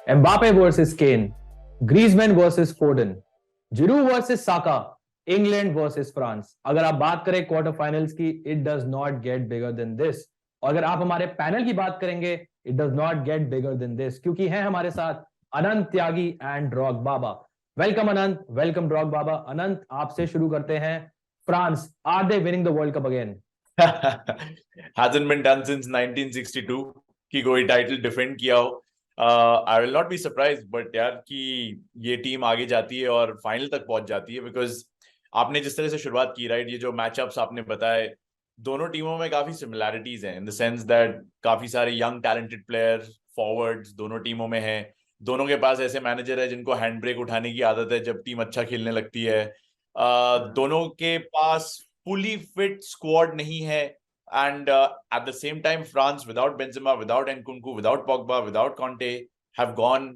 Mbappe versus Kane, Griezmann versus Foden, Giroud versus Saka, England versus France. अगर आप बात करें क्वार्टर फाइनल्स की, it does not get bigger than this. और अगर आप हमारे पैनल की बात करेंगे, it does not get bigger than this, क्योंकि है हमारे साथ Anant Tyagi and Drog Baba. Welcome Anant, welcome Drog Baba. Anant, आपसे शुरू करते हैं। France, are they winning the world cup again? Hasn't been done since 1962 कि कोई टाइटल डिफेंड किया हो। I will not be surprise but यार कि ये टीम आगे जाती है और फाइनल तक पहुंच जाती है, बिकॉज आपने जिस तरह से शुरुआत की, राइट, ये जो मैचअप्स आपने बताए, दोनों टीमों में काफी सिमिलैरिटीज हैं इन द सेंस दैट काफी सारे यंग टैलेंटेड प्लेयर फॉरवर्ड्स दोनों टीमों में हैं। दोनों के पास ऐसे मैनेजर है जिनको हैंड ब्रेक उठाने की आदत है जब टीम अच्छा खेलने लगती है। दोनों के पास fully fit squad नहीं है, and at the same time France without Benzema, without Nkunku, without Pogba, without Conte have gone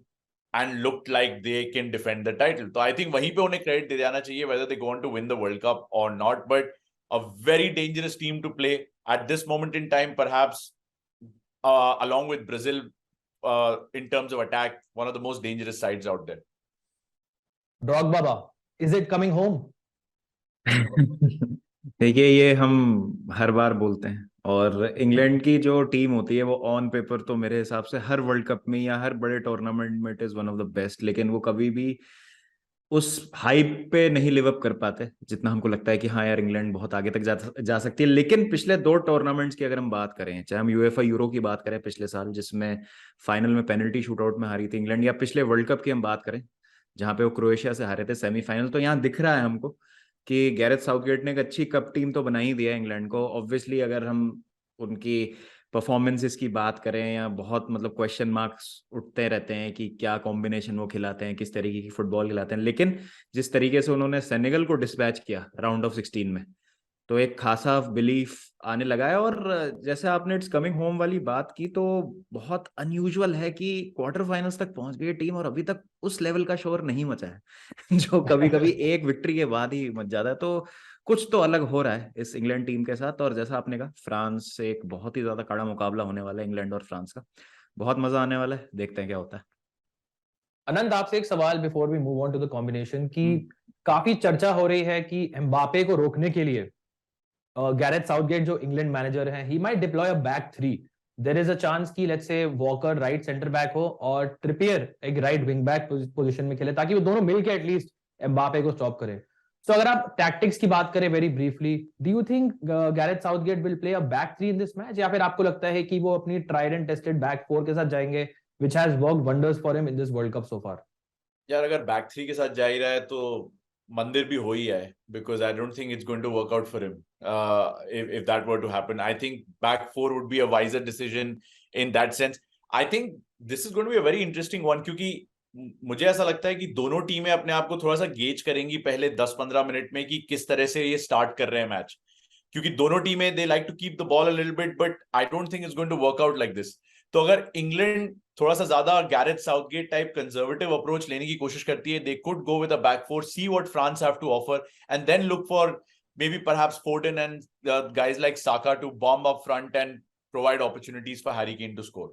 and looked like they can defend the title. तो I think वहीं पे उन्हें credit दे जाना चाहिए whether they go on to win the World Cup or not, but a very dangerous team to play at this moment in time, perhaps along with Brazil, in terms of attack, one of the most dangerous sides out there. Drog Baba, is it coming home? देखिए, ये हम हर बार बोलते हैं, और England की जो team होती है वो ऑन पेपर तो मेरे हिसाब से हर वर्ल्ड कप में या हर बड़े टूर्नामेंट में it is one of the best, लेकिन वो कभी भी उस हाइप पे नहीं लिव अप कर पाते जितना हमको लगता है कि हाँ यार इंग्लैंड बहुत आगे तक जा सकती है। लेकिन पिछले दो टूर्नामेंट्स की अगर हम बात करें, चाहे हम यूएफए यूरो की बात करें पिछले साल जिसमें फाइनल में पेनल्टी शूटआउट में हारी थी इंग्लैंड, या पिछले वर्ल्ड कप की हम बात करें जहां पे वो क्रोएशिया से हारे थे सेमीफाइनल, तो यहाँ दिख रहा है हमको कि गैरेथ साउथगेट ने एक अच्छी कप टीम तो बना ही दिया है इंग्लैंड को। ऑब्वियसली अगर हम उनकी परफॉर्मेंसेस की बात करें, या बहुत मतलब क्वेश्चन मार्क्स उठते रहते हैं कि क्या कॉम्बिनेशन वो खिलाते हैं, किस तरीके की फुटबॉल खिलाते हैं, लेकिन जिस तरीके से उन्होंने सेनेगल को डिस्पैच किया राउंड ऑफ 16 में, तो एक खासा बिलीफ आने लगा है। और जैसे आपने इट्स कमिंग होम वाली बात की, तो बहुत अनयूजुअल है कि क्वार्टर फाइनल्स तक पहुंच गई है टीम और अभी तक उस लेवल का शोर नहीं मचा है जो कभी कभी एक विक्ट्री के बाद ही मच जाता है। तो कुछ तो अलग हो रहा है इस इंग्लैंड टीम के साथ। और जैसा आपने कहा, फ्रांस से एक बहुत ही ज्यादा कड़ा मुकाबला होने वाला है इंग्लैंड और फ्रांस का। बहुत मजा आने वाला है, देखते हैं क्या होता है। अनंत, आपसे एक सवाल before we move on to the combination की, काफी चर्चा हो रही है कि एम्बापे को रोकने के लिए गैरेथ साउथगेट जो इंग्लैंड मैनेजर हैं, ही might deploy a back three. There is a chance कि let's say Walker right centre back हो और ट्रिपियर एक राइट विंग बैक पोजीशन में खेले, ताकि वो दोनों मिलकर एटलीस्ट एम्बापे को स्टॉप करें। सो अगर आप टैक्टिक्स की बात करें very briefly, do you think Gareth Southgate will play a back three in this match, या फिर आपको लगता है कि वो अपनी tried and tested back four के साथ जाएंगे, which has worked wonders for him in this world cup so far? यार अगर बैक थ्री के साथ जा ही रहा है तो मंदिर भी हो ही है, because I don't think it's going to work out for him if that were to happen. I think back four would be a wiser decision in that sense. I think this is going to be a very interesting one, क्योंकि मुझे ऐसा लगता है कि दोनों टीमें अपने आप को थोड़ा सा गेज करेंगी पहले 10-15 मिनट में कि किस तरह से ये स्टार्ट कर रहे हैं मैच, क्योंकि दोनों टीमें they like to keep the ball a little bit, but I don't think it's going to work out like this. तो अगर इंग्लैंड थोड़ा सा ज्यादा Gareth Southgate type conservative approach लेने की कोशिश करती है, they could go with a back four, see what France have to offer, and then look for maybe perhaps Foden and guys like Saka to bomb up front and provide opportunities for Harry Kane to score.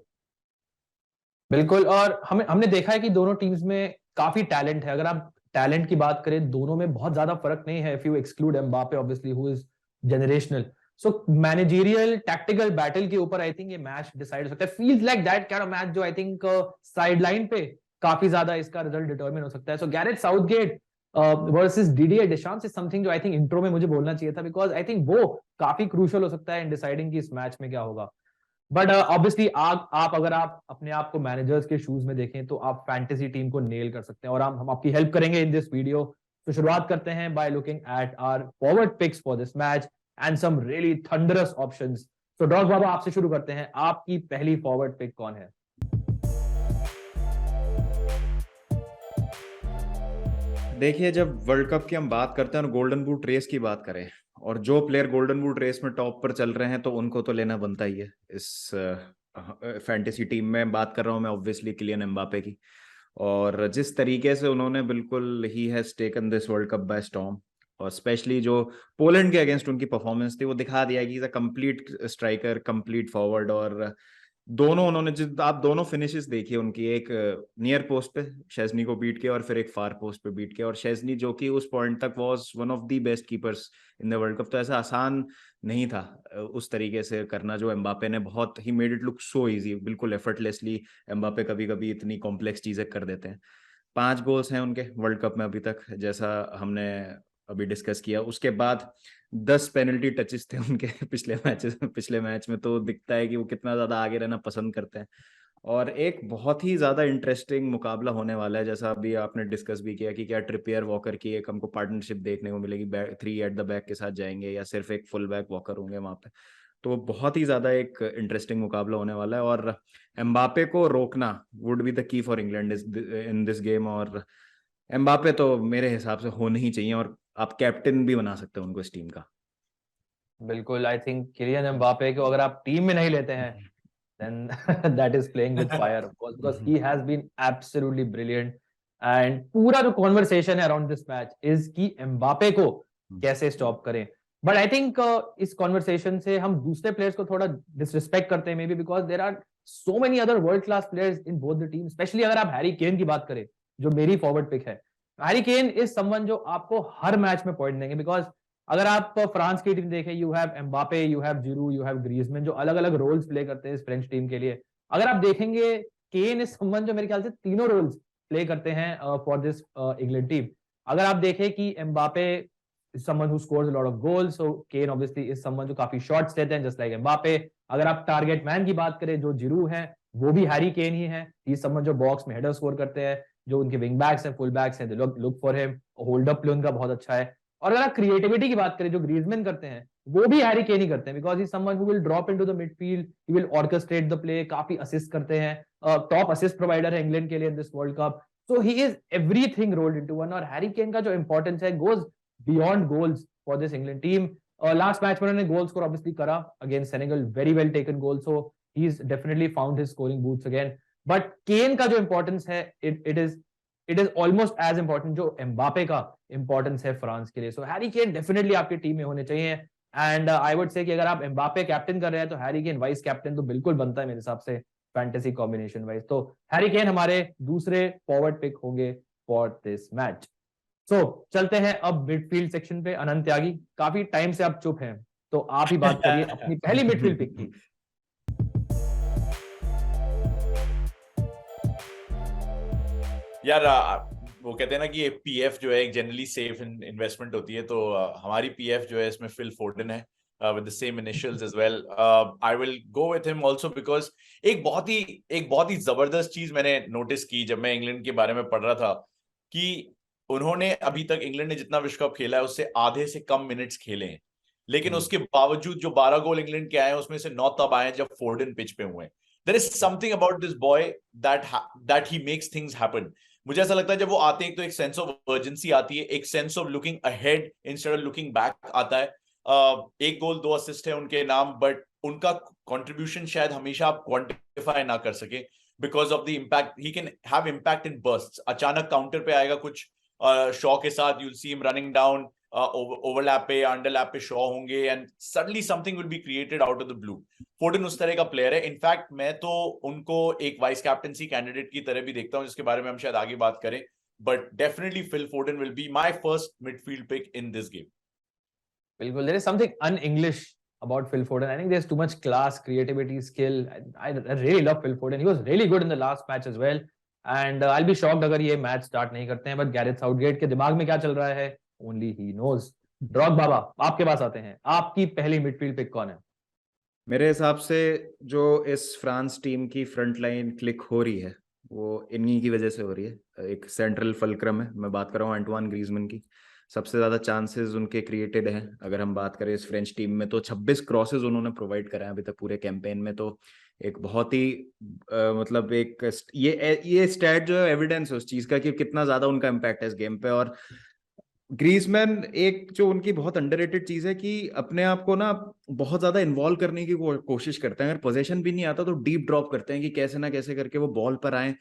बिल्कुल, और हमने देखा है कि दोनों teams में काफी talent है। अगर आप टैलेंट की बात करें, दोनों में बहुत ज्यादा फर्क नहीं है, if you exclude Mbappe obviously who is generational. So managerial tactical battle के ऊपर आई थिंक ये मैच डिसाइड हो सकता है। Feels like that kind of match जो आई थिंक साइड लाइन पे काफी ज्यादा इसका रिजल्ट डिटरमिन हो सकता है। So Gareth Southgate versus Didier Deschamps is something जो आई थिंक इंट्रो में मुझे बोलना चाहिए था, बिकॉज आई थिंक वो काफी क्रूशियल हो सकता है इन डिसाइडिंग कि इस मैच में क्या होगा। बट ऑब्वियसली आप अगर आप अपने आप को मैनेजर्स के शूज में देखें तो आप फैंटेसी टीम को नेल कर सकते हैं, और हम आपकी हेल्प करेंगे इन दिस वीडियो। तो शुरुआत करते हैं by looking at our forward picks for this match and some really thunderous options. तो डॉग बाबा, आपसे शुरू करते हैं, आपकी पहली फॉरवर्ड पिक कौन है? देखिए, जब वर्ल्ड कप की हम बात करते हैं और गोल्डन बूट रेस की बात करें, और जो प्लेयर गोल्डन बूट रेस में टॉप पर चल रहे हैं, तो उनको तो लेना बनता ही है। इस फैंटेसी टीम में बात कर रहा हूं मैं ऑब्वियसली किलियन एम्बापे की। और जिस तरीके से उन्होंने बिल्कुल ही has taken this world cup by storm, और स्पेशली जो पोलैंड के अगेंस्ट उनकी परफॉर्मेंस थी, वो दिखा दिया कि is a complete striker, complete forward. और दोनों उन्होंने आप दोनों फिनिशेस देखिए उनकी, एक नियर पोस्ट पे शेजनी को बीट के और फिर एक फार पोस्ट पे बीट के, और शेजनी जो कि उस पॉइंट तक was one of the best keepers in the world cup, तो ऐसा आसान नहीं था उस तरीके से करना जो एम्बापे ने, बहुत he made it look so easy, बिल्कुल एफर्टलेसली। एम्बापे कभी कभी इतनी कॉम्प्लेक्स चीजें कर देते हैं। 5 गोल्स हैं उनके वर्ल्ड कप में अभी तक, जैसा हमने अभी डिस्कस किया। उसके बाद 10 पेनल्टी टचेस थे उनके पिछले मैच में, तो दिखता है कि वो कितना ज्यादा आगे रहना पसंद करते हैं। और एक बहुत ही ज्यादा इंटरेस्टिंग मुकाबला होने वाला है, जैसा अभी आपने डिस्कस भी किया कि क्या ट्रिपियर वॉकर की एक हमको पार्टनरशिप देखने को मिलेगी, 3 एट द बैक के साथ जाएंगे या सिर्फ एक फुल बैक वॉकर होंगे वहां पे। तो बहुत ही ज्यादा एक इंटरेस्टिंग मुकाबला होने वाला है, और एम्बापे को रोकना would be the key for England in this game. और एम्बापे तो मेरे हिसाब से होने ही चाहिए, और आप कैप्टन भी बना सकते हो उनको इस टीम का। बिल्कुल, आई थिंक किलियन एम्बापे को अगर आप टीम में नहीं लेते हैं then that is playing with fire, of course, because he has been absolutely brilliant. And पूरा जो conversation है around this match is कि एम्बापे को कैसे स्टॉप करें। बट आई थिंक इस कॉन्वर्सेशन से हम दूसरे प्लेयर्स को थोड़ा डिसरिस्पेक्ट करते हैं, maybe because there are so many other world class players in both the team. Specially अगर आप हैरी केन की बात करें, जो मेरी फॉरवर्ड पिक है, हैरी केन इज समवन जो आपको हर मैच में पॉइंट देंगे। बिकॉज अगर आप फ्रांस की टीम देखें, you have Mbappe, you have Giroud, you have Griezmann, जो अलग अलग रोल्स प्ले करते हैं इस फ्रेंच टीम के लिए। अगर आप देखेंगे, केन इज समवन जो मेरे ख्याल से तीनों रोल्स प्ले करते हैं फॉर दिस इंग्लैंड टीम। अगर आप देखें कि Mbappe is someone who scores a lot of goals, so Kane obviously is someone जो काफी शॉट्स लेते हैं just like एम्बापे। अगर आप टारगेट मैन की बात करें, जो जिरू हैं, वो भी हैरी केन ही है। ही someone जो बॉक्स में हेडर स्कोर करते हैं, जो उनके विंग बैक्स हैं, फुल बैक्स हैं, look for him. Hold up play उनका बहुत अच्छा है। और अगर आप क्रिएटिविटी की बात करें, जो ग्रीजमैन करते हैं, वो भी हैरी केन ही करते हैं, because he someone who will drop into the midfield, he will orchestrate the play, काफी असिस्ट करते हैं, टॉप असिस्ट प्रोवाइडर है इंग्लैंड के लिए इन this world cup. So he is everything rolled into one. और Harry Kane का जो importance है goes beyond goals for this England team. Last match में उन्होंने goal score obviously करा against Senegal, very well taken goal, so he's definitely found his scoring boots again. But Kane का जो importance है, it is almost as important जो Mbappe का importance है France के लिए। So Harry Kane definitely आपकी टीम में होने चाहिए। And I would say कि अगर आप एम्बापे कैप्टन कर रहे हैं, तो हैरी केन वाइस कैप्टन तो बिल्कुल बनता है मेरे हिसाब से, फैंटेसी कॉम्बिनेशन वाइज। तो हैरी केन हमारे दूसरे फॉरवर्ड पिक होंगे फॉर दिस मैच। चलते हैं अब मिडफील्ड सेक्शन पे। अनंत त्यागी, काफी टाइम से आप चुप हैं, तो आप ही बात करिए अपनी पहली मिडफील्ड पिक की। यार वो कहते हैं ना कि ये पीएफ जो है एक जनरली सेफ इन्वेस्टमेंट होती है, तो हमारी पीएफ जो है इसमें फिल फोर्डन है with the same initials as well. I will go with him also because एक बहुत ही जबरदस्त चीज मैंने नोटिस की जब मैं इंग्लैंड के बारे में पढ़ रहा था, कि उन्होंने अभी तक इंग्लैंड ने जितना विश्व कप खेला है उससे आधे से कम मिनट्स खेले हैं, लेकिन उसके बावजूद जो 12 गोल इंग्लैंड के आए हैं उसमें से 9 तब आए हैं जब फोर्डन पिच पे हुए। There is something about this boy that he makes things happen. मुझे ऐसा लगता है जब वो आते हैं तो एक सेंस ऑफ अर्जेंसी आती है, एक sense of looking ahead instead of looking back आता है। 1 गोल 2 असिस्ट है उनके नाम, बट उनका कंट्रीब्यूशन शायद हमेशा आप क्वांटिफाई ना कर सके because of the impact. He can have impact in bursts. अचानक काउंटर पे आएगा कुछ शॉ के साथ, you'll see him running down, overlap पे अंडरलैप पे शॉ होंगे, and suddenly something will be created out of the blue. फोर्डन उस तरह का प्लेयर है। इनफैक्ट मैं तो उनको एक वाइस कैप्टनसी कैंडिडेट की तरह भी देखता हूं, जिसके बारे में हम शायद आगे बात करें, but definitely Phil Foden will be my first midfield pick in this game. बिल्कुल, there is something un-English about Phil Foden. I think there's too much class, creativity, skill. I really love Phil Foden. He was really good in the last match as well. And I'll be shocked अगर ये match start नहीं करते हैं। But Gareth Southgate के दिमाग में क्या चल रहा है, ओनली ही नोज। ड्रॉग बाबा, आपके पास आते हैं, आपकी पहली मिडफील्ड पिक कौन है? मेरे हिसाब से जो इस फ्रांस टीम की फ्रंट लाइन क्लिक हो रही है वो इन्हीं की वजह से हो रही है। एक सेंट्रल फलक्रम है, मैं बात कर रहा हूँ एंटवान ग्रीजमैन की। सबसे ज्यादा चांसेस उनके क्रिएटेड हैं। अगर हम बात करें इस फ्रेंच टीम में, तो 26 क्रॉसेस उन्होंने प्रोवाइड कराए अभी तक पूरे कैंपेन में। तो एक बहुत ही मतलब एक ये स्टैट जो है एविडेंस है उस चीज का कि कितना ज्यादा उनका इम्पैक्ट है इस गेम पे। और ग्रीजमैन, एक जो उनकी बहुत अंडररेटेड चीज है कि अपने आप को ना बहुत ज्यादा इन्वॉल्व करने की कोशिश करते हैं। अगर पोजीशन भी नहीं आता तो डीप ड्रॉप करते हैं कि कैसे ना कैसे करके वो बॉल पर आए।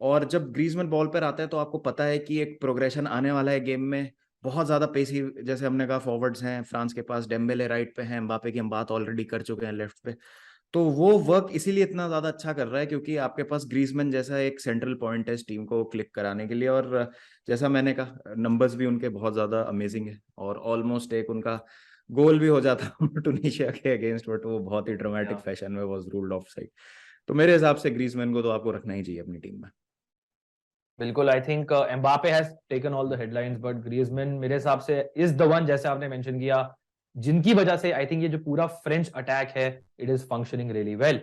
और जब ग्रीजमैन बॉल पर आता है तो आपको पता है कि एक प्रोग्रेशन आने वाला है गेम में। बहुत ज्यादा पेसी, जैसे हमने कहा, फॉरवर्ड्स हैं फ्रांस के पास, डेम्बेले राइट पे हैं, एम्बापे की हम बात ऑलरेडी कर चुके हैं लेफ्ट पे। तो वो वर्क इसीलिए इतना ज्यादा अच्छा कर रहा है क्योंकि आपके पास ग्रीजमैन जैसा एक सेंट्रल पॉइंट है इस टीम को क्लिक कराने के लिए। और जैसा मैंने कहा, नंबर्स भी उनके बहुत ज्यादा अमेजिंग है और ऑलमोस्ट एक उनका गोल भी हो जाता टुनीशिया के अगेंस्ट, बट वो बहुत ही ड्रामेटिक फैशन में वाज रूल्ड ऑफ साइड। तो मेरे हिसाब से ग्रीजमैन को तो आपको रखना ही चाहिए अपनी टीम में। बिल्कुल, I think Mbappe has taken all the headlines, but Griezmann मेरे हिसाब से इज द वन, जैसे आपने मेंशन किया, जिनकी वजह से आई थिंक ये जो पूरा फ्रेंच अटैक है it is functioning really well.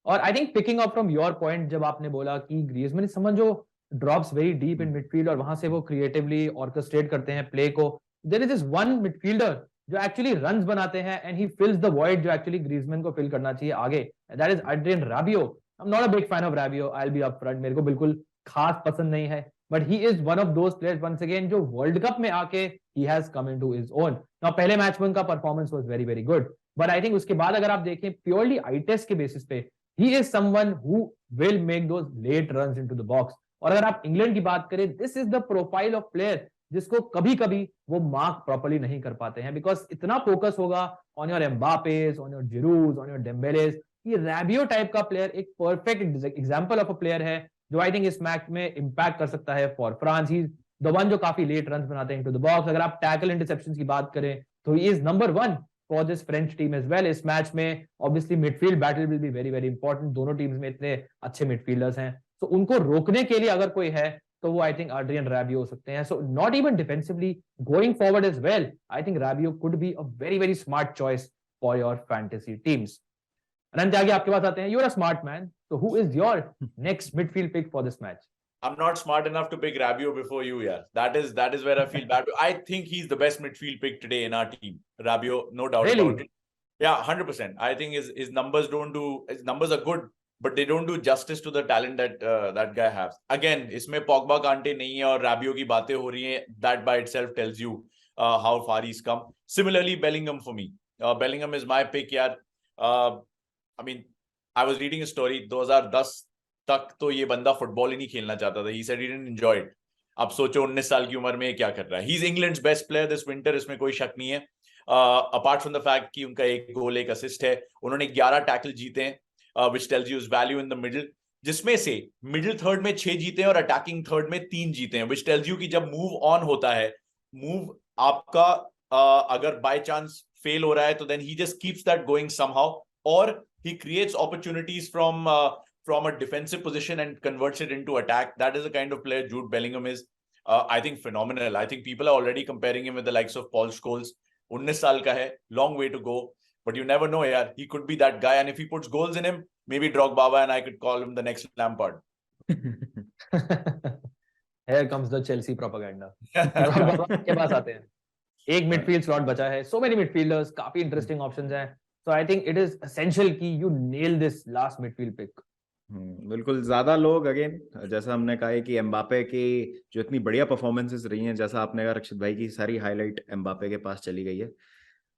और I think picking up from your point, जब आपने बोला कि ग्रीजमैन इज समवन जो drops very deep in midfield और वहां से वो क्रिएटिवली ऑर्केस्ट्रेट करते हैं प्ले को, there is this one midfielder जो एक्चुअली रन्स बनाते हैं and he fills the void जो एक्चुअली ग्रीजमैन को फिल करना चाहिए आगे, that is Adrien Rabiot. I am not a big fan of Rabiot, I will be upfront, मेरे को बिल्कुल खास पसंद नहीं है, but he is one of those players once again जो वर्ल्ड कप में आके he has come into his own. Now पहले मैच में उनका performance was very very good, but I think उसके बाद अगर आप देखें प्योरली आई टेस्ट के बेसिस पे, he is someone who will make those late runs into the box. और अगर आप इंग्लैंड की बात करें, this is the profile of player जिसको कभी कभी वो मार्क प्रॉपर्ली नहीं कर पाते हैं, बिकॉज इतना फोकस होगा on your Mbappes, on your Girouds, on your Dembeles. ये रैबियो टाइप का प्लेयर एक perfect example of a player है जो आई थिंक इस मैच में इंपैक्ट कर सकता है for France. He is the one जो काफी लेट रन बनाते हैं इनटू द बॉक्स। अगर आप टैकल इंटरसेप्शंस की बात करें तो he is number 1 for this French team as well. इस मैच में obviously midfield battle will be very very important, दोनों टीम्स में इतने अच्छे मिडफील्डर्स हैं, तो उनको रोकने के लिए अगर कोई है तो वो आई थिंक एड्रियन राबियो हो सकते हैं। So not even defensively, going forward as well, I think Rabiot could be a very very smart choice for your fantasy teams. Anant, आगे आपके पास आते हैं। You are a smart man, so who is your next midfield pick for this match? I'm not smart enough to pick Rabiot before you, yeah. That is where I feel bad. I think he's the best midfield pick today in our team. Rabiot, no doubt Really? about it. Yeah, 100%. I think his numbers his numbers are good, but they don't do justice to the talent that that guy has. Again, इसमें Pogba, Kante नहीं है और Rabiot की बातें हो रही हैं. That by itself tells you how far he's come. Similarly, Bellingham for me. Bellingham is my pick, यार. I mean, I was reading a story 2010 तक तो ये बंदा फुटबॉल ही नहीं खेलना चाहता था. He said he didn't enjoy it. अब सोचो 19 साल की उम्र में क्या कर रहा है. He's England's best player this winter, इसमें कोई शक नहीं है. Apart from the fact कि उनका एक गोल एक असिस्ट है, उन्होंने 11 टैकल जीते हैं, which tells you his value in the middle, जिसमें से मिडिल थर्ड में 6 जीते हैं और अटैकिंग थर्ड में 3 जीते हैं, which tells you कि जब मूव ऑन होता है, मूव आपका अगर बाय चांस फेल हो रहा है तो then he just keeps that going somehow, or he creates opportunities from a defensive position and converts it into attack. That is the kind of player Jude Bellingham is. I think phenomenal. I think people are already comparing him with the likes of Paul Scholes. 19 साल का है, long way to go, but you never know, yaar. He could be that guy, and if he puts goals in him, maybe Drogba and I could call him the next Lampard. Here comes the Chelsea propaganda. के पास आते हैं. एक midfield slot बचा है, so many midfielders, काफी interesting options हैं. So I think it is essential कि you nail this last midfield pick. बिल्कुल. ज्यादा लोग अगेन जैसा हमने कहा है कि एम्बापे की जो इतनी बढ़िया परफॉर्मेंसेस रही हैं, जैसा आपने कहा रक्षित भाई की सारी हाईलाइट एम्बापे के पास चली गई है.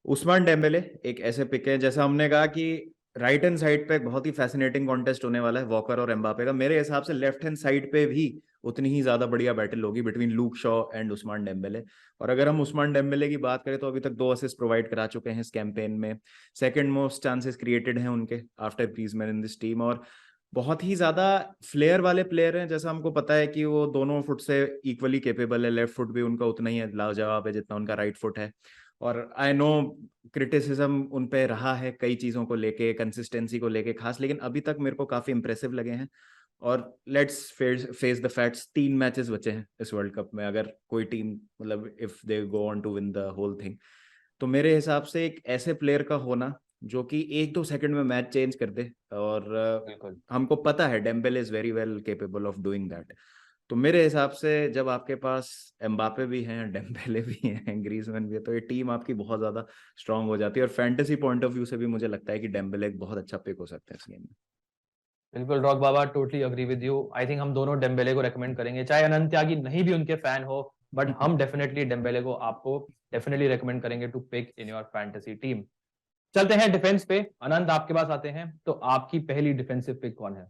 उस्मान डेम्बेले एक ऐसे पिक है, जैसा हमने कहा कि राइट हैंड साइड पे एक बहुत ही फैसिनेटिंग कॉन्टेस्ट होने वाला है वॉकर और एम्बापे का. मेरे हिसाब से लेफ्ट हैंड साइड पे भी उतनी ही ज्यादा बढ़िया बैटल होगी between Luke Shaw and Ousmane Dembele. और अगर हम उस्मान डेम्बेले की बात करें तो अभी तक 2 असिस्ट प्रोवाइड करा चुके हैं इस कैंपेन में. सेकंड मोस्ट चांसेस क्रिएटेड हैं उनके after Griezmann in this team, और बहुत ही ज्यादा फ्लेयर वाले प्लेयर हैं. जैसा हमको पता है कि वो दोनों फुट से इक्वली कैपेबल है, लेफ्ट फुट भी उनका उतना ही लाजवाब है जितना उनका राइट फुट है. और आई नो क्रिटिसिज्म उन पे रहा है कई चीजों को लेके, कंसिस्टेंसी को लेके खास, लेकिन अभी तक मेरे को काफी इंप्रेसिव लगे हैं. और let's face the facts, 3 matches बचे हैं इस वर्ल्ड कप में. अगर कोई टीम मतलब if they go on to win the whole thing, तो मेरे हिसाब से एक ऐसे प्लेयर का होना जो कि 1-2 सेकंड में मैच चेंज कर दे, और हमको पता है Dembélé is very well capable of doing that. तो मेरे हिसाब से जब आपके पास एम्बापे भी हैं, डेम्बेले भी हैं, ग्रीजमैन भी है, तो ये टीम आपकी बहुत ज्यादा स्ट्रांग हो जाती है. और फैंटेसी पॉइंट ऑफ व्यू से भी मुझे लगता है कि डेम्बेले एक बहुत अच्छा पिक हो सकता है इस गेम में. बिल्कुल rock Baba, totally agree with you. I think हम दोनों डेम्बेले को रेकमेंड करेंगे, चाहे अनंत त्यागी नहीं भी उनके फैन हो, बट हम डेफिनेटली डेम्बेले को आपको डेफिनेटली रेकमेंड करेंगे to pick in your fantasy team. चलते हैं डिफेंस पे. अनंत, आपके पास आते हैं, तो आपकी पहली डिफेंसिव पिक कौन है?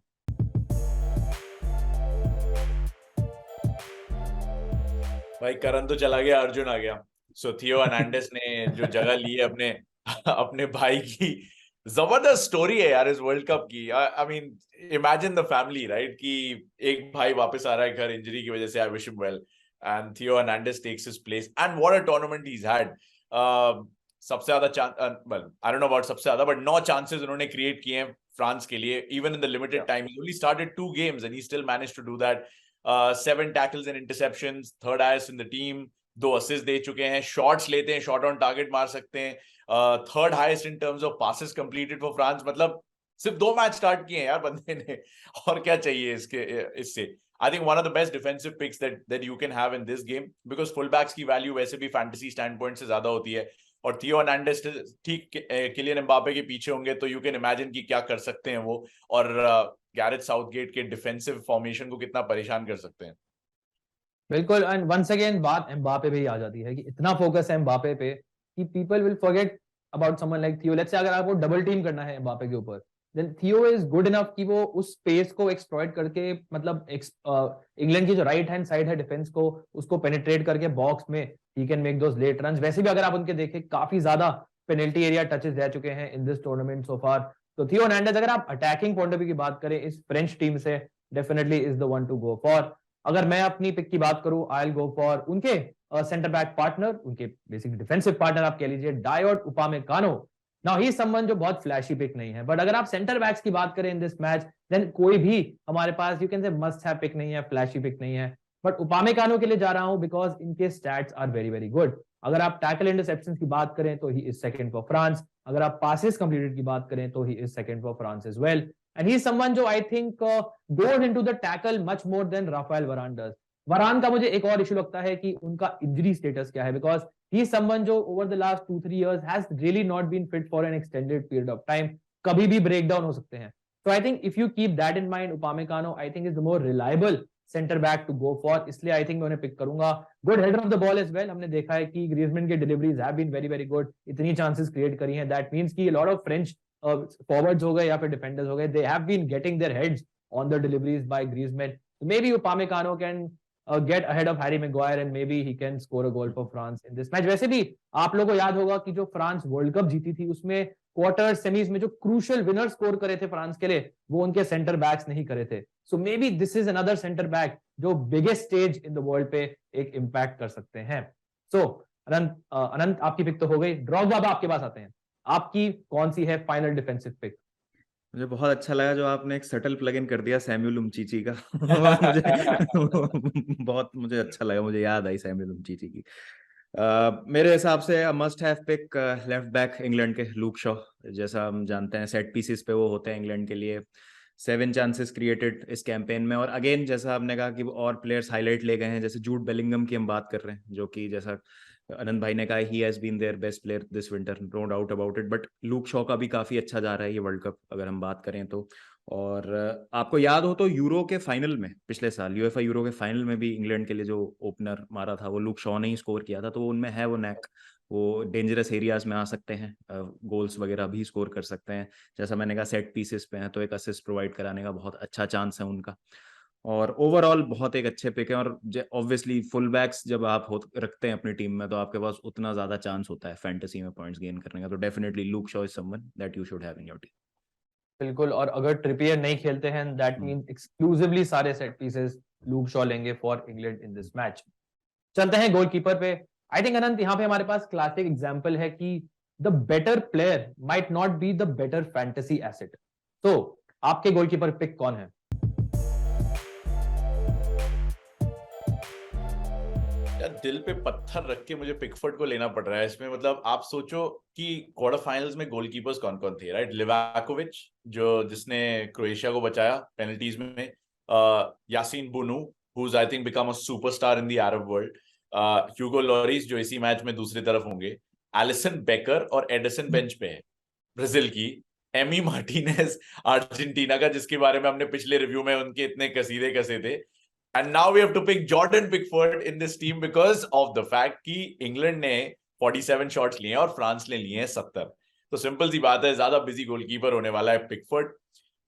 भाई करण तो चला गया, अर्जुन आ गया. सो थियो हर्नांडेस ने जो जगह ली है अपने भाई की, जबरदस्त स्टोरी है यार इस वर्ल्ड कप की. I mean imagine the family right कि एक भाई वापस आ रहा है घर इंजरी की वजह से. I wish him well. And Theo Hernandez takes his place and what a tournament he had. सबसे ज्यादा well I don't know about सबसे ज्यादा बट 9 चांसेस उन्होंने क्रिएट किए हैं फ्रांस के लिए. Even in the limited time he only started 2 games and he still managed to do that. 7 tackles and interceptions, third highest in the team. 2 assist दे चुके हैं. Shots लेते हैं, शॉट ऑन टारगेट मार सकते हैं. Third highest in terms of passes completed for France. मतलब सिर्फ 2 match start किए हैं यार बंदे ने. और क्या चाहिए इससे. I think one of the best defensive picks that you can have in this game because fullbacks की वैल्यू वैसे भी फैंटेसी स्टैंडपॉइंट से ज्यादा होती है. और थियो हर्नांडेज ठीक किलियन एम्बापे के पीछे होंगे तो यू कैन इमेजिन कि क्या कर सकते हैं वो. और गैरेथ साउथगेट के डिफेंसिव फॉर्मेशन को कितना परेशान कर सकते हैं. बिल्कुल. एंड वंस अगेन बात एम्बापे पे ही आ जाती है कि इतना फोकस है एम्बापे पे कि people will forget about someone like थियो. लेट्स से अगर आपको डबल टीम करना है एम्बापे के ऊपर देन थियो इज गुड इनफ कि वो उस स्पेस को एक्सप्लॉइट करके मतलब इंग्लैंड की जो राइट हैंड साइड है डिफेंस को उसको पेनिट्रेट करके बॉक्स में he can make those late runs. वैसे भी अगर आप उनके देखें काफी ज्यादा पेनल्टी एरिया टचेस रह चुके हैं इन दिस टूर्नामेंट सो फार. तो थियो हर्नांडेज अगर आप अटैकिंग पॉइंट ऑफ व्यू की बात करें इस फ्रेंच टीम से definitely is the one to go for. अगर मैं अपनी पिक की बात करूं आई विल गो फॉर उनके सेंटर बैक पार्टनर, उनके बेसिक डिफेंसिव पार्टनर आप कह लीजिए डायोट उपामेकानो. नाउ ही समवन जो बहुत फ्लैशी पिक नहीं है बट अगर आप सेंटर बैक्स की बात करें इन दिस मैच देन कोई भी हमारे पास you can say must have pick नहीं है, फ्लैशी पिक नहीं है. बट उपामेकानो के लिए जा रहा हूं बिकॉज इनके stats are very very good. अगर आप टैकल इंटरसेप्शंस की बात करें तो he is second for France. अगर आप पासेस कंप्लीटेड की बात करें तो he is second for France as well. And he's someone जो I think goes into the tackle much more than Rafael Varane does. वरान का मुझे एक और इशू लगता है कि उनका इंजरी स्टेटस क्या है बिकॉज ही इज समवन जो over the last 2-3 years has really not been fit for an extended period of time. कभी भी ब्रेक डाउन हो सकते हैं. तो I think if you keep that in mind Upamecano I think is the more reliable centre back to go for. इसलिए I think मैं उन्हें pick करूंगा. Good header of the ball as well. हमने देखा है कि ग्रीजमैन की deliveries have been very very good. इतनी चांसेस क्रिएट करी हैं दैट मींस कि लॉट ऑफ फ्रेंच फॉरवर्ड्स हो गए या फिर डिफेंडर्स हो गए they have been getting their heads on the deliveries by Griezmann. So maybe Upamecano can get ahead of Harry Maguire and maybe he can score a goal for France in this match. वैसे भी आप लोगों को याद होगा कि जो France world cup जीती थी उसमें क्वार्टर सेमीज में जो क्रूशियल विनर स्कोर करे थे फ्रांस के लिए वो उनके सेंटर बैक्स नहीं करे थे. So maybe this is another centre back जो biggest stage in the world पे एक इम्पैक्ट कर सकते हैं. सो अनंत आपकी पिक तो हो गई. ड्रॉगबा आपके पास आते हैं. आपकी कौन सी है फाइनल डिफेंसिव पिक? मुझे बहुत अच्छा लगा जो आपने एक सटल प्लग इन कर दिया सैमुअल उमटीटी का. मुझे बहुत मुझे अच्छा लगा. मुझे याद आई सैमुअल उमटीटी की. मेरे हिसाब से must have pick left back England के लूक शॉ. जैसा हम जानते हैं सेट पीसेस पे वो होते हैं इंग्लैंड के लिए. 7 चांसेस क्रिएटेड इस कैंपेन में. और अगेन जैसा आपने कहा कि और प्लेयर्स हाईलाइट ले गए हैं जैसे जूड बेलिंगम की हम बात कर रहे हैं जो कि जैसा आनंद भाई ने कहा he has been their best player this winter, no doubt about it. But Luke Shaw का भी काफी अच्छा जा रहा है ये वर्ल्ड कप अगर हम बात करें तो. और आपको याद हो तो यूरो के फाइनल में पिछले साल यूएफए यूरो के फाइनल में भी इंग्लैंड के लिए जो ओपनर मारा था वो लूक शॉ ने ही स्कोर किया था. तो उनमें है वो नैक, वो डेंजरस एरियाज में आ सकते हैं, गोल्स वगैरह भी स्कोर कर सकते हैं. जैसा मैंने कहा सेट पीसेस पे हैं तो एक असिस्ट प्रोवाइड कराने का बहुत अच्छा चांस है उनका. और ओवरऑल बहुत एक अच्छे पिक है. और ऑब्वियसली फुल बैक्स जब आप रखते हैं अपनी टीम में तो आपके पास उतना ज्यादा चांस होता है फैंटेसी में पॉइंट्स गेन करने का. तो definitely Luke Shaw is someone that you should have in your team. बिल्कुल. और अगर ट्रिपियर नहीं खेलते हैं दैट मींस एक्सक्लूसिवली सारे सेट पीसेस लूक शॉ लेंगे for England in this match. चलते हैं गोलकीपर पे. आई थिंक अनंत यहाँ पे हमारे पास क्लासिक एग्जांपल है कि the better player might not be the better fantasy asset. तो आपके गोलकीपर पिक कौन है? दिल पे पत्थर रख के मुझे पिकफोर्ड को लेना पड़ रहा है इसमें. मतलब आप सोचो कि क्वार्टर फाइनल्स में गोलकीपर्स कौन कौन थे राइट. लिवाकोविच जिसने क्रोएशिया को बचाया पेनल्टीज में. Yassine Bounou who is I think become a superstar in the Arab world. Hugo Lloris जो इसी मैच में दूसरी तरफ होंगे. एलिसन बेकर और एडिसन बेंच पे है ब्राजील की. एमी मार्टिनेज अर्जेंटीना का जिसके बारे में हमने पिछले रिव्यू में उनके इतने कसीदे कसे थे. And now we have to pick Jordan Pickford in this team because of the fact कि इंग्लैंड ने 47 शॉट्स लिए हैं और फ्रांस ने लिए हैं 70. तो सिंपल सी बात है ज्यादा बिजी गोलकीपर होने वाला है पिकफोर्ड.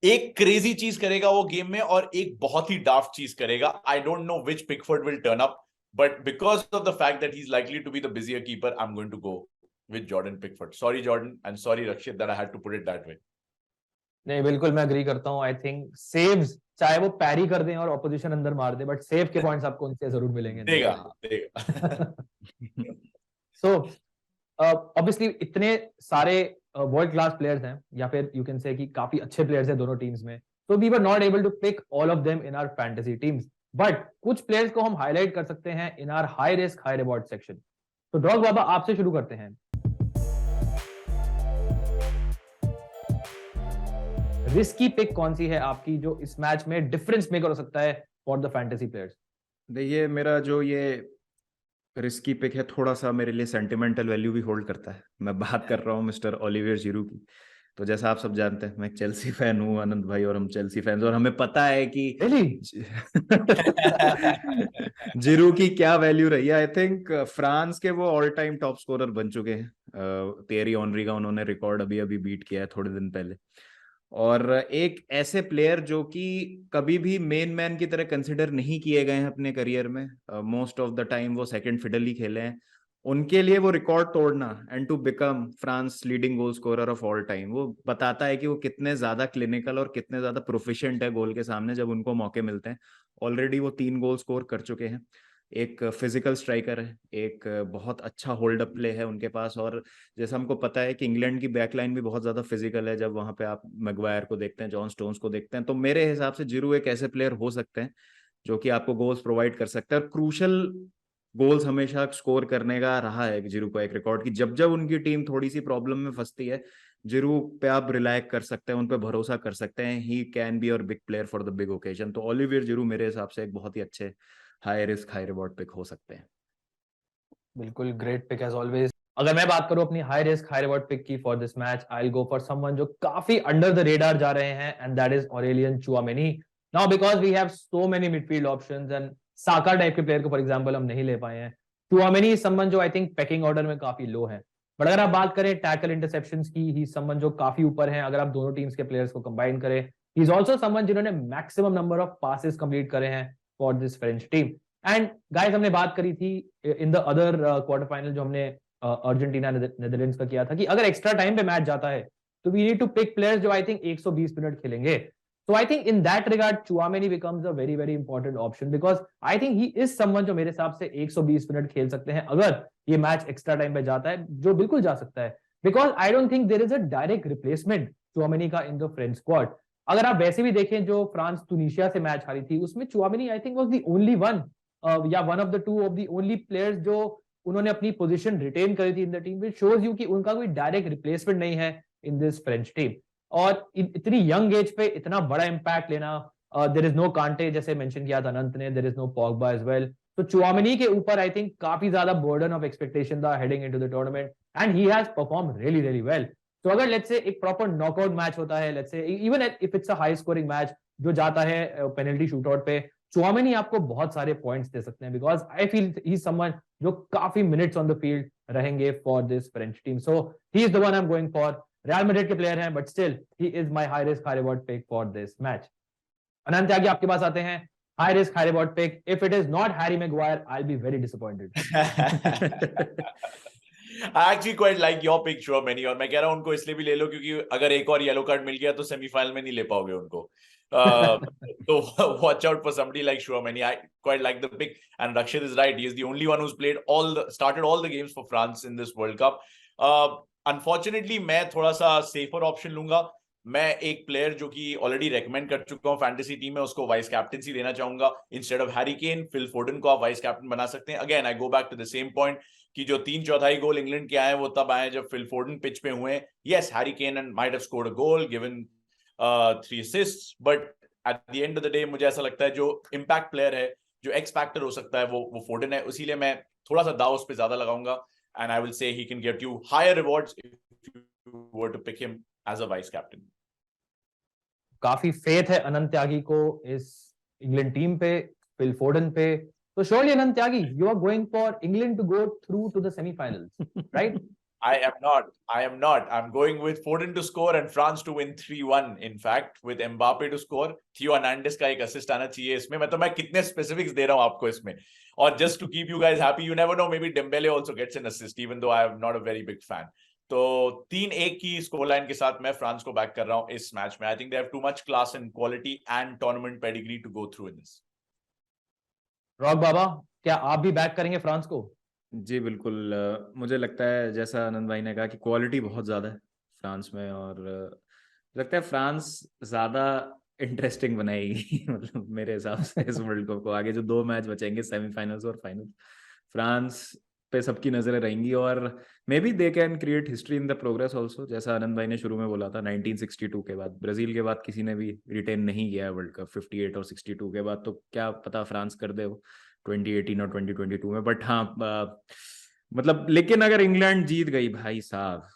एक क्रेजी चीज करेगा वो गेम में और एक बहुत ही डाफ्ट चीज करेगा. I don't know which Pickford will turn up but because of the fact that he is likely to be the busier keeper I am going to go with Jordan Pickford. Sorry Jordan and sorry Rakshit that I had to put it that way. नहीं बिल्कुल मैं agree करता हूँ. I think saves चाहे वो पैरी कर दें और ऑपोजिशन अंदर मार दे, बट सेव के पॉइंट्स आपको उनसे जरूर मिलेंगे. देगा. सो ऑब्वियसली इतने सारे वर्ल्ड क्लास प्लेयर्स हैं, या फिर यू कैन से कि काफी अच्छे प्लेयर्स हैं दोनों टीम्स में. तो we were not able to pick all of them in our fantasy teams, but कुछ प्लेयर्स को हम हाईलाइट कर सकते हैं in our high risk high reward section. तो डॉग बाबा आपसे शुरू करते हैं. रिस्की पिक कौन सी है आपकी जो इस मैच में डिफरेंस मेकर हो सकता है फॉर द फैंटेसी प्लेयर्स? देखिए मेरा जो ये रिस्की पिक है थोड़ा सा मेरे लिए सेंटिमेंटल वैल्यू भी होल्ड करता है. मैं बात कर रहा हूँ मिस्टर ओलिवियर जिरू की. तो जैसा आप सब जानते हैं मैं चेल्सी फैन हूँ, आनंद भाई और हम चेल्सी फैंस, और हमें पता है कि जिरू की क्या वैल्यू रही है. आई थिंक फ्रांस के वो ऑल टाइम टॉप स्कोरर बन चुके हैं. थियरी ऑनरी का उन्होंने रिकॉर्ड अभी अभी बीट किया है थोड़े दिन पहले. और एक ऐसे प्लेयर जो कि कभी भी मेन मैन की तरह कंसिडर नहीं किए गए हैं अपने करियर में, मोस्ट ऑफ द टाइम वो सेकंड फिडल ही खेले हैं, उनके लिए वो रिकॉर्ड तोड़ना and to become France leading goal scorer of all time, वो बताता है कि वो कितने ज्यादा क्लिनिकल और कितने ज्यादा प्रोफिशिएंट है गोल के सामने जब उनको मौके मिलते हैं. ऑलरेडी वो 3 गोल स्कोर कर चुके हैं. एक फिजिकल स्ट्राइकर है, एक बहुत अच्छा होल्ड अप प्ले है उनके पास, और जैसा हमको पता है कि इंग्लैंड की बैकलाइन भी बहुत ज्यादा फिजिकल है. जब वहां पे आप मैगवायर को देखते हैं, जॉन स्टोन्स को देखते हैं, तो मेरे हिसाब से जिरू एक ऐसे प्लेयर हो सकते हैं जो कि आपको गोल्स प्रोवाइड कर सकते हैं. और क्रूशल गोल्स हमेशा स्कोर करने का रहा है जिरू का एक रिकॉर्ड, कि जब जब उनकी टीम थोड़ी सी प्रॉब्लम में फंसती है जिरू पे आप रिलाय कर सकते हैं, उन पे भरोसा कर सकते हैं. He can be your big player for the big occasion. तो ओलिवियर जिरू मेरे हिसाब से एक बहुत ही अच्छे high risk high reward pick हो सकते हैं. बिल्कुल ग्रेट पिक एज ऑलवेज. अगर मैं बात करूं अपनी high risk high reward pick की for this match, I will go for someone जो काफी अंडर द रेडार जा रहे हैं, and that is Aurelien Tchouameni. Now because we have so many midfield options and Saka type के player को for example हम नहीं ले पाए हैं. चुआमेनी इज समवन जो आई थिंक पैकिंग ऑर्डर में काफी लो है, बट अगर आप बात करें टैकल इंटरसेप्शंस की, ही समवन जो काफी ऊपर हैं. अगर आप दोनों टीम्स के प्लेयर्स को कंबाइन करें, ही इज आल्सो समवन जिन्होंने maximum number of passes complete करे हैं for this French team. And guys हमने बात करी थी in the other quarter final जो हमने अर्जेंटीना नेदरलैंड्स का किया था, कि अगर एक्स्ट्रा टाइम पे मैच जाता है तो we need to pick players जो आई थिंक 120 मिनट खेलेंगे. So I think in that regard Chouameni becomes a very very important option, because I think he is someone जो मेरे हिसाब से 120 मिनट खेल सकते हैं अगर ये मैच एक्स्ट्रा टाइम पे जाता है, जो बिल्कुल जा सकता है, because I don't think there is a direct replacement Chouameni का in the French squad. अगर आप वैसे भी देखें जो फ्रांस टूनिशिया से मैच हारी थी उसमें Chouameni I think was the only one या one of the two of the only players जो उन्होंने अपनी पोजीशन रिटेन करी थी in the team, which shows you कि उनका कोई डायरेक्ट रिप्लेसमेंट नहीं है इन दिस फ्रेंच टीम. और इतनी यंग एज पे इतना बड़ा इंपैक्ट लेना, देयर इज नो कांटे जैसे मेंशन किया था अनंत ने, there is no Pogba as well. तो चुआमेनी के ऊपर आई थिंक काफी ज्यादा बर्डन ऑफ एक्सपेक्टेशन था heading into the tournament, and he has perform really really well. तो अगर लेट्स से एक प्रॉपर नॉकआउट मैच होता है, let's say even if it's a high scoring match जो जाता है पेनल्टी शूटआउट पे, चुआमेनी आपको बहुत सारे पॉइंट्स दे सकते हैं, because I feel he is someone जो काफी मिनट्स ऑन द फील्ड रहेंगे for this French team. So he is the one I am going for. Real Madrid के प्लेयर हैं, but still he is my high risk high reward pick for this match. Anant Tyagi आपके पास आते हैं. High risk high reward pick, if it is not Harry Maguire I will be very disappointed. I actually quite like your pick Chouameni, और मैं कह रहा हूँ उनको इसलिए भी ले लो क्योंकि अगर एक और येलो कार्ड मिल गया तो सेमीफाइनल में नहीं ले पाओगे उनको. So watch out for somebody like Chouameni. I quite like the pick, and Rakshit is right. He is the only one who's played started all the games for France in this World Cup. Unfortunately, मैं थोड़ा सा safer option लूंगा. मैं एक player जो कि already recommend कर चुका हूँ फैंटेसी टीम में, उसको वाइस कैप्टनसी देना चाहूंगा. Instead of Harry Kane, Phil Foden को आप वाइस कैप्टन बना सकते हैं. Again I go back to the same point कि जो 3/4 गोल इंग्लैंड के आए वो तब आए जब फिल फोर्डन पिच पे हुए. Yes, Harry Kane might have scored a goal, given 3 assists, but at the end of the day मुझे ऐसा लगता है जो इम्पैक्ट प्लेयर है, जो एक्स फैक्टर हो सकता है वो फोर्डन है. इसीलिए मैं थोड़ा सा दाव उस पे ज्यादा लगाऊंगा, and I will say he can get you higher rewards if you were to pick him as a vice captain. काफी फेथ है अनंत त्यागी को इस इंग्लैंड टीम पे, फिल फोर्डन पे. तो surely Anant Tyagi, you are going for England to go through to the semifinals, right? I am not. I'm going with Foden to score and France to win 3-1. In fact, with Mbappe to score, Theo Hernandez का एक assist आना चाहिए इसमें. मैं कितने specifics दे रहा हूँ आपको इसमें. और just to keep you guys happy, you never know, maybe Dembele also gets an assist, even though I am not a very big fan. तो 3-1 की स्कोर लाइन के साथ मैं फ्रांस को बैक कर रहा हूँ इस मैच में. I think they have too much class and quality and tournament pedigree to go through in this. Drog Baba, क्या आप भी बैक करेंगे फ्रांस को? जी बिल्कुल, मुझे लगता है जैसा आनंद भाई ने कहा कि क्वालिटी बहुत ज़्यादा है फ्रांस में, और लगता है फ्रांस ज़्यादा इंटरेस्टिंग बनाएगी मतलब मेरे हिसाब से इस वर्ल्ड कप को. आगे जो 2 मैच बचेंगे, सेमीफाइनल्स और फाइनल, फ्रांस पे सबकी नजरें रहेंगी, और may be they can create history in the progress also. जैसा आनंद भाई ने शुरू में बोला था, 1962 के बाद, ब्राजील के बाद किसी ने भी रिटेन नहीं किया है वर्ल्ड कप. 58 और 62 के बाद तो क्या पता फ्रांस कर दे वो 2018 और 2022 में. बट हाँ, मतलब लेकिन अगर इंग्लैंड जीत गई भाई साहब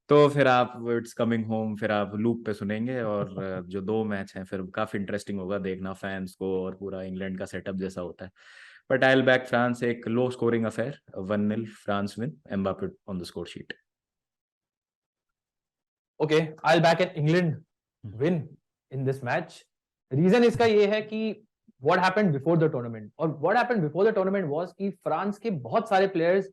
तो फिर आप इट्स कमिंग होम, फिर आप लूप पे सुनेंगे. और जो 2 मैच हैं फिर काफी इंटरेस्टिंग होगा देखना फैंस को, और पूरा इंग्लैंड का सेटअप जैसा होता है. But I will back France, एक low scoring affair, 1-0 France win, Mbappe on the score sheet. Okay, I will back an England win in this match. Reason इसका ये है कि what happened before the tournament, और what happened before the tournament was कि France के बहुत सारे players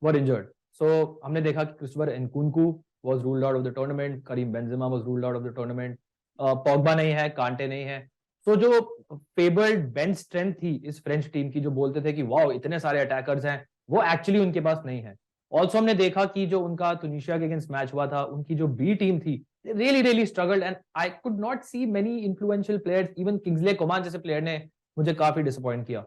were injured. So हमने देखा कि Christopher Nkunku was ruled out of the tournament, Karim Benzema was ruled out of the tournament, Pogba नहीं है, कांटे नहीं है. So जो फेवर्ड बेंच स्ट्रेंथ थी इस फ्रेंच टीम की, जो बोलते थे कि वाओ इतने सारे अटैकर्स हैं, वो एक्चुअली उनके पास नहीं है. ऑल्सो हमने देखा कि जो उनका तुनिशिया के अगेंस्ट मैच हुआ था, उनकी जो बी टीम थी, really struggled, and I could not see many influential players. Even Kingsley Coman जैसे प्लेयर ने मुझे काफी डिसअपॉइंट किया.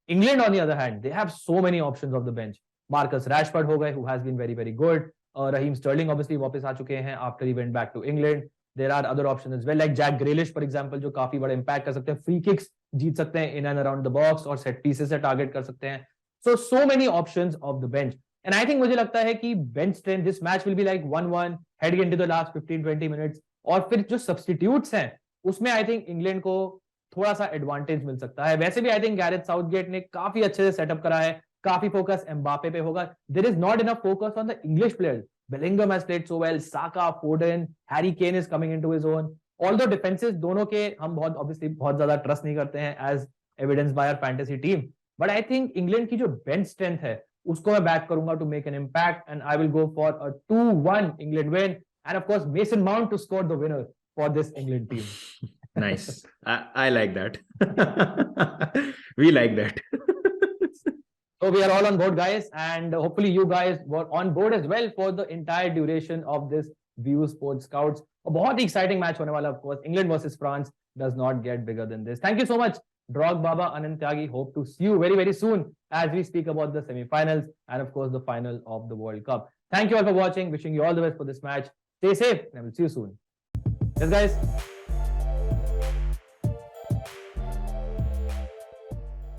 England on the other hand, they have so many options of the bench. Marcus Rashford हो गए, who has been very good. Raheem Sterling obviously वापस आ चुके हैं after he went back to England. There are other options as well, like Jack Grealish for example, जो काफी बड़ा impact कर सकते हैं, फ्री किक्स जीत सकते हैं in and around the box, और सेट पीसेस से टारगेट कर सकते हैं. So many options of the bench. And I think मुझे लगता है कि bench strength, this match will be like 1-1 heading into the last 15-20 minutes. और फिर जो सब्स्टिट्यूट्स हैं उसमें आई थिंक इंग्लैंड को थोड़ा सा एडवांटेज मिल सकता है. वैसे भी आई थिंक गैरेथ साउथगेट ने काफी अच्छे से सेटअप करा है, काफी फोकस एम्बापे पे होगा. There is not enough focus on the English players. Bellingham has played so well, Saka, Foden, Harry Kane is coming into his own. Although defences दोनों के हम बहुत ऑब्वियसली बहुत ज्यादा ट्रस्ट नहीं करते हैं, as evidence by our fantasy team. But I think England की जो बेंच स्ट्रेंथ है उसको मैं बैक करूंगा to make an impact, and I will go for a 2-1 England win, and of course Mason Mount to score the winner for this England team. Nice. I like that. We like that. So we are all on board, guys, and hopefully you guys were on board as well for the entire duration of this View Sports Scouts. A बहुत ही exciting match होने वाला, of course. England versus France does not get bigger than this. Thank you so much, Drog Baba, Anand Tyagi. Hope to see you very soon as we speak about the semi-finals and of course the final of the World Cup. Thank you all for watching. Wishing you all the best for this match. Stay safe, and I will see you soon. Yes, guys.